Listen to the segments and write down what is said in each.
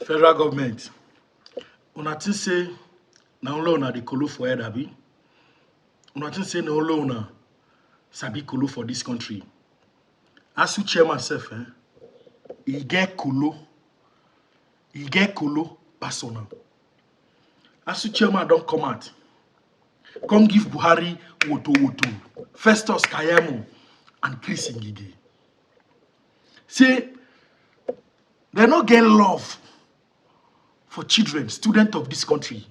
Federal government, una think say na only una dey kolo for head abi? Una think say na only una sabi kolo for this country? ASUU chairman sef, he get kolo personal. ASUU chairman don come out, come give Buhari wotowoto, Festus Kayamo and Chris Ngige. Say they no get love for children, students of this country.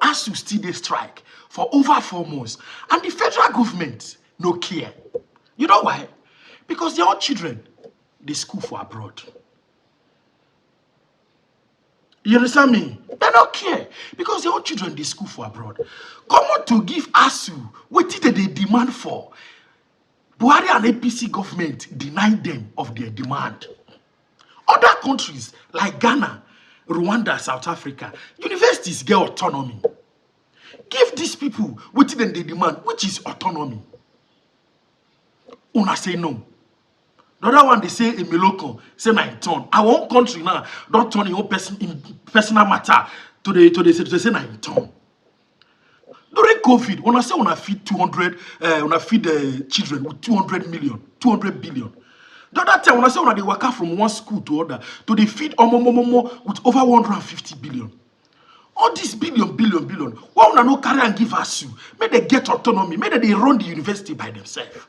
ASUU still dey strike for over 4 months, and the federal government no care. You know why? Because their own children, they school for abroad. You understand me? They don't care because their own children, they school for abroad. Come on to give ASUU what did they demand for? Buhari and APC government denied them of their demand. Other countries like Ghana, Rwanda, South Africa, universities get autonomy. Give these people what they demand, which is autonomy. Una say no. The other one, they say a Meloko, say my turn. Our own country now don't turn your own personal matter to the say my turn. During COVID, when I say una feed 200, una feed children with 200 billion. The other time, when I say una they work out from one school to other, to they feed omo with over 150 billion. All this billion. Why una no carry and give ASUU? May they get autonomy. May they run the university by themselves.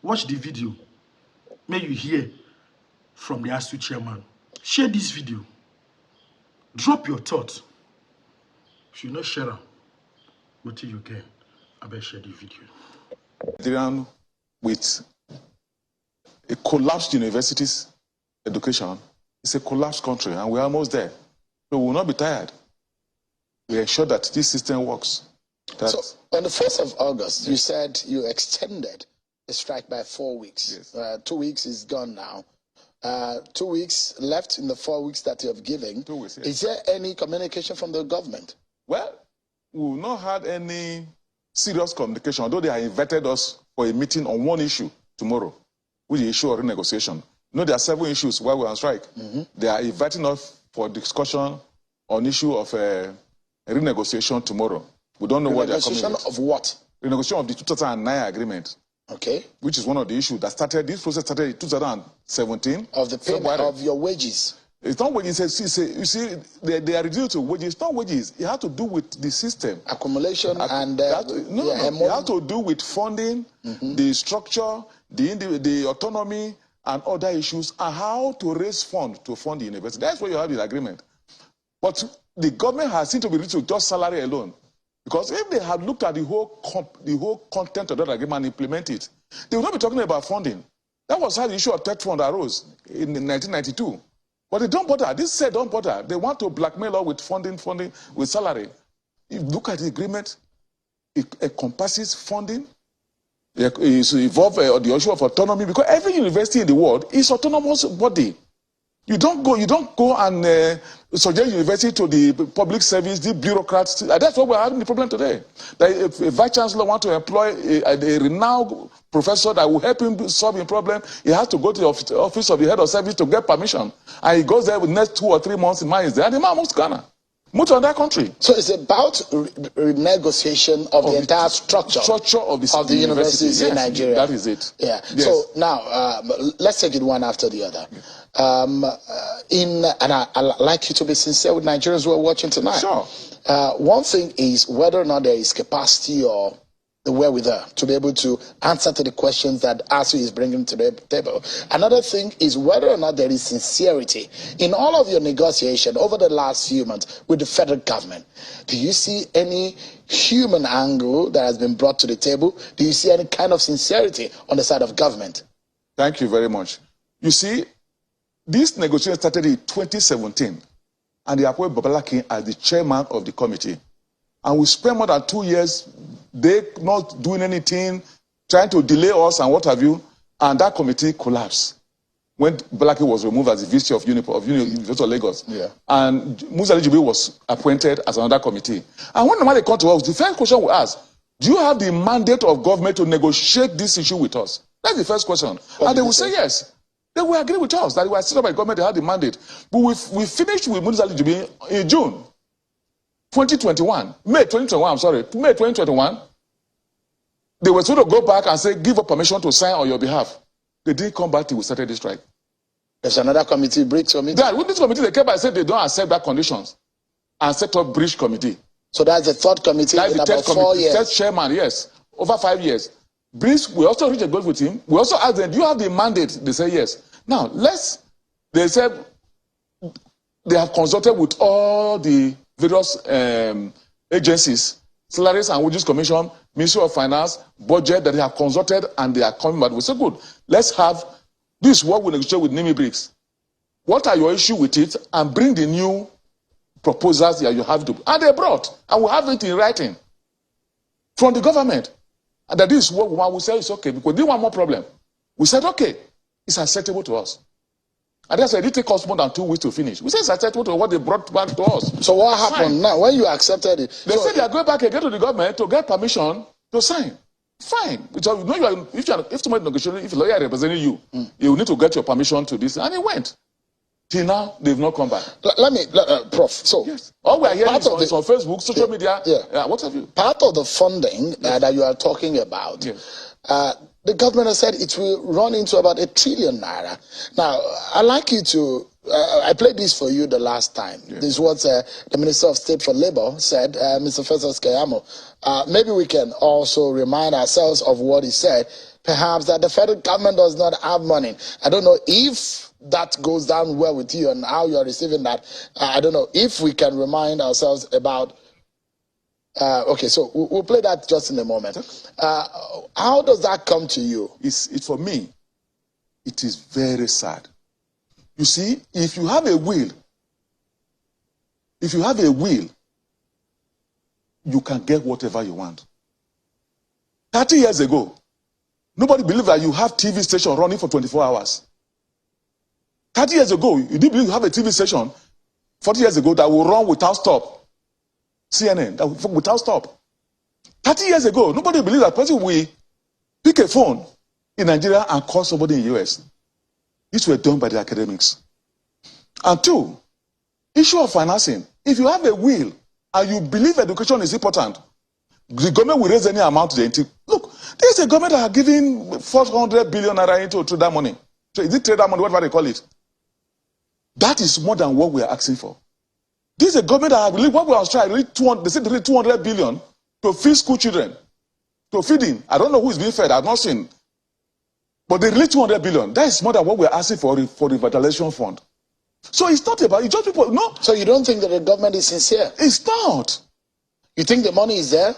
Watch the video. May you hear from the ASUU chairman. Share this video. Drop your thoughts. If you not share them, what you can, I better share the video. With a collapsed universities education, it's a collapsed country, and we're almost there. So we will not be tired. We ensure that this system works. So on the 1st of August, you said you extended the strike by 4 weeks. Yes. 2 weeks is gone now. 2 weeks left in the 4 weeks that you have given. 2 weeks, yes. Is there any communication from the government? Well, we've not had any serious communication, although they have invited us for a meeting on one issue tomorrow, which is the issue of renegotiation. You know, there are 7 issues while we're on strike. They are inviting us for discussion on issue of renegotiation tomorrow. We don't know what they're coming with. Renegotiation of what? Renegotiation of the 2009 agreement. Okay. Which is one of the issues that started, this process started in 2017. Of the payment of your wages. It's not wages. You see, they are reduced to wages. It's not wages. It has to do with the system. Accumulation and... No. It has to do with funding, the structure, the autonomy, and other issues, and how to raise funds to fund the university. That's what you have in the agreement. But the government has seemed to be reduced to just salary alone. Because if they had looked at the whole content of that agreement and implement it, they would not be talking about funding. That was how the issue of TED fund arose in 1992. But they don't bother. This said don't bother. They want to blackmail us with funding, with salary. If you look at the agreement, it encompasses funding. It involves the issue of autonomy, because every university in the world is autonomous body. You don't go and suggest university to the public service, the bureaucrats. That's what we're having the problem today. That a vice chancellor wants to employ a renowned professor that will help him solve a problem, he has to go to the office of the head of service to get permission. And he goes there with the next 2 or 3 months, the man is there, and the man moves to Ghana. Move to another country. So it's about renegotiation of the entire structure of the universities in Nigeria. That is it. Yeah. Yes. So now let's take it one after the other. And I like you to be sincere with Nigerians who are watching tonight. Sure. One thing is whether or not there is capacity or the wherewithal to be able to answer to the questions that ASUU is bringing to the table. Another thing is whether or not there is sincerity in all of your negotiation over the last few months with the federal government. Do you see any human angle that has been brought to the table? Do you see any kind of sincerity on the side of government? Thank you very much. You see, this negotiation started in 2017, and they appointed Babalaki as the chairman of the committee. And we spent more than 2 years, they not doing anything, trying to delay us and what have you, and that committee collapsed when Babalaki was removed as the VC of University of Lagos. Yeah. And Musa Jibril was appointed as another committee. And when they come to us, the first question we ask, do you have the mandate of government to negotiate this issue with us? That's the first question. And they will say yes. They will agree with us that we were set up by government, they had the mandate. But we finished with municipal eligibility in June 2021, May 2021, I'm sorry, May 2021. They were supposed to go back and say, give up permission to sign on your behalf. They didn't come back till we started this strike. There's another committee, bridge committee. Yeah, with this committee, they came back and said they don't accept that conditions and set up bridge committee. So that's the third committee That's in the about 4 years. third chairman, yes, over 5 years. Bridge, we also reached a goal with him. We also asked them, do you have the mandate? They say yes. Now, they said they have consulted with all the various agencies, Salaries and Wages Commission, Ministry of Finance, budget, that they have consulted and they are coming back. We said, good, let's have this what we negotiate with Nimi Briggs. What are your issues with it? And bring the new proposals that you have to. And they brought, and we have it in writing from the government. And that this is what we say is okay, because we didn't want more problem. We said, okay, it's acceptable to us. And that's why it didn't take us more than 2 weeks to finish. We said it's acceptable to what they brought back to us. So what happened now? When you accepted it? They said they are going back again to the government to get permission to sign. Fine. So, if somebody negotiating, if a lawyer representing you, you need to get your permission to this. And he went. Till now, they've not come back. Prof. So, yes. All we are hearing is on Facebook, social media, what have you? Part of the funding that you are talking about, the government has said it will run into about ₦1 trillion. Now, I'd like you to, I played this for you the last time. This is what the Minister of State for Labour said, Mr. Festus Keyamo. Maybe we can also remind ourselves of what he said, perhaps that the federal government does not have money. I don't know if that goes down well with you and how you are receiving that. I don't know if we can remind ourselves about. Okay, so we'll play that just in a moment. How does that come to you? For me, it is very sad. You see, if you have a will, you can get whatever you want. 30 years ago, nobody believed that you have TV station running for 24 hours. 30 years ago, you didn't believe you have a TV station 40 years ago that will run without stop. CNN, that will without stop. 30 years ago, nobody believed that person will pick a phone in Nigeria and call somebody in the US. These were done by the academics. And two, issue of financing. If you have a will and you believe education is important, the government will raise any amount to the look, there's a government that are giving 400 billion naira into that money. So is it trader money, whatever they call it? That is more than what we are asking for. This is a government that I believe what we are trying, they said they need 200 billion to feed school children. To feeding. I don't know who is being fed, I've not seen. But they release 200 billion. That is more than what we are asking for revitalization fund. So it's not about, it's just people, no. So you don't think that the government is sincere? It's not. You think the money is there?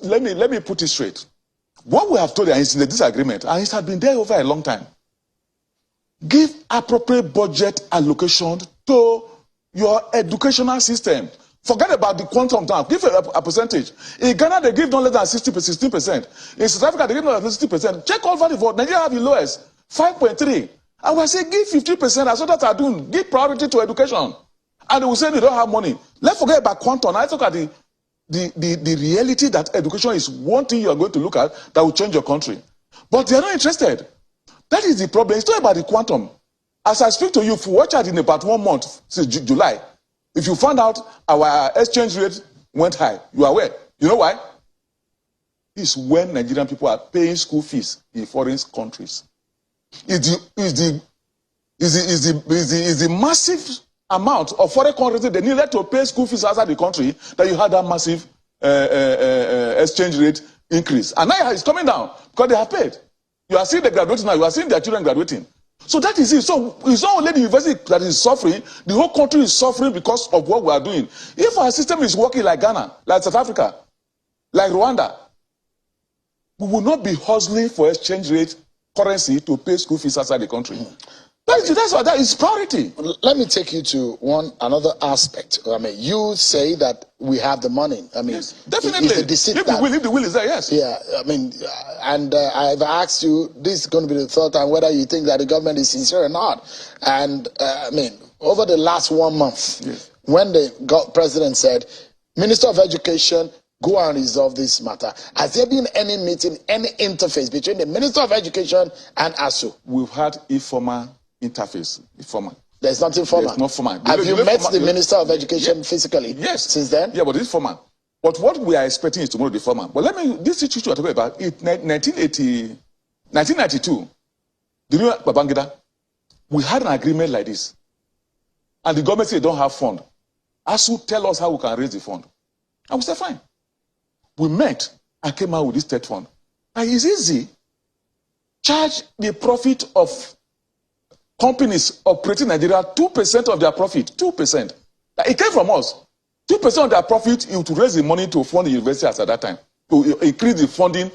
Let me put it straight. What we have told is in the disagreement, and it has been there over a long time. Give appropriate budget allocation to your educational system. Forget about the quantum down. Give a percentage. In Ghana, they give no less than 16%. In South Africa, they give no less than 60%. Check all value for Nigeria have the lowest, 5.3. And we say give 50%, as others are doing. Give priority to education. And they will say they don't have money. Let's forget about quantum. Let's look at the reality that education is one thing you are going to look at that will change your country. But they are not interested. That is the problem. It's not about the quantum. As I speak to you, if you watch it in about 1 month, since July, if you find out our exchange rate went high, you are aware. You know why? It's when Nigerian people are paying school fees in foreign countries. It's the massive amount of foreign countries they needed to pay school fees outside the country that you had that massive exchange rate increase. And now it's coming down because they have paid. You are seeing the graduating now. You are seeing their children graduating. So that is it. So it's not only the university that is suffering. The whole country is suffering because of what we are doing. If our system is working like Ghana, like South Africa, like Rwanda, we will not be hustling for exchange rate currency to pay school fees outside the country. That is priority. Let me take you to another aspect. I mean, you say that we have the money. I mean, yes, definitely. If the will is there, yes. Yeah, I mean, and I've asked you, this is going to be the third time, whether you think that the government is sincere or not. And I mean, over the last 1 month, yes, when the president said, Minister of Education, go and resolve this matter. Has there been any meeting, any interface between the Minister of Education and ASUU? We've had informal interface, formal. There's nothing formal. There's not formal. Have you met the Minister of Education physically? Yes. Since then? Yeah, but it's formal. But what we are expecting is tomorrow to be formal. But this issue we're talking about, in 1992, the new Babangida, we had an agreement like this. And the government said they don't have fund. ASUU tell us how we can raise the fund. And we said, fine. We met and came out with this third fund. And it's easy. Charge the profit of companies operating in Nigeria 2% of their profit. 2%. It came from us. 2% of their profit is to raise the money to fund the university at that time, to increase the funding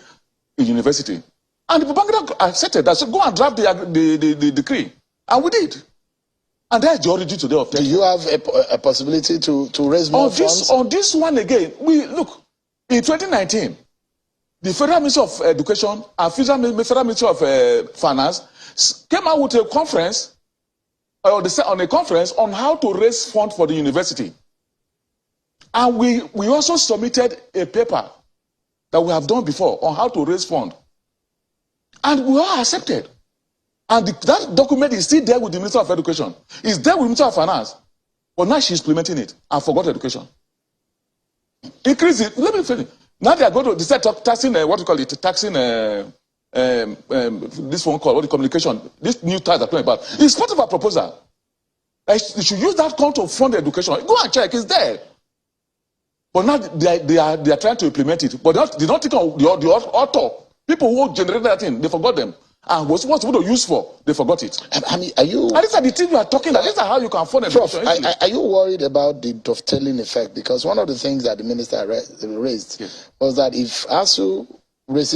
in university. And the Babangida accepted that. So go and draft the decree. And we did. And that's the origin today of Do you have a possibility to raise more funds? On this one again, look, in 2019, the Federal Ministry of Education and Federal Ministry of Finance came out with a conference, on a conference on how to raise funds for the university. And we also submitted a paper that we have done before on how to raise funds. And we are accepted. And that document is still there with the Minister of Education. It's there with the Minister of Finance. But now she's implementing it and forgot education. Increase it. Let me finish. Now they are going to start taxing, what do you call it? Taxing this phone call, what the communication, this new tax they're talking about. It's part of our proposal. They should use that account to fund education. Go and check, it's there. But now they are trying to implement it. But they don't think of the author. People who generated that thing, they forgot them. And what's to use for? They forgot it. I mean, are you? And these are the things we are talking about. These are how you can fund education. Are you worried about the dovetailing effect? Because one of the things that the minister raised was that if ASUU raises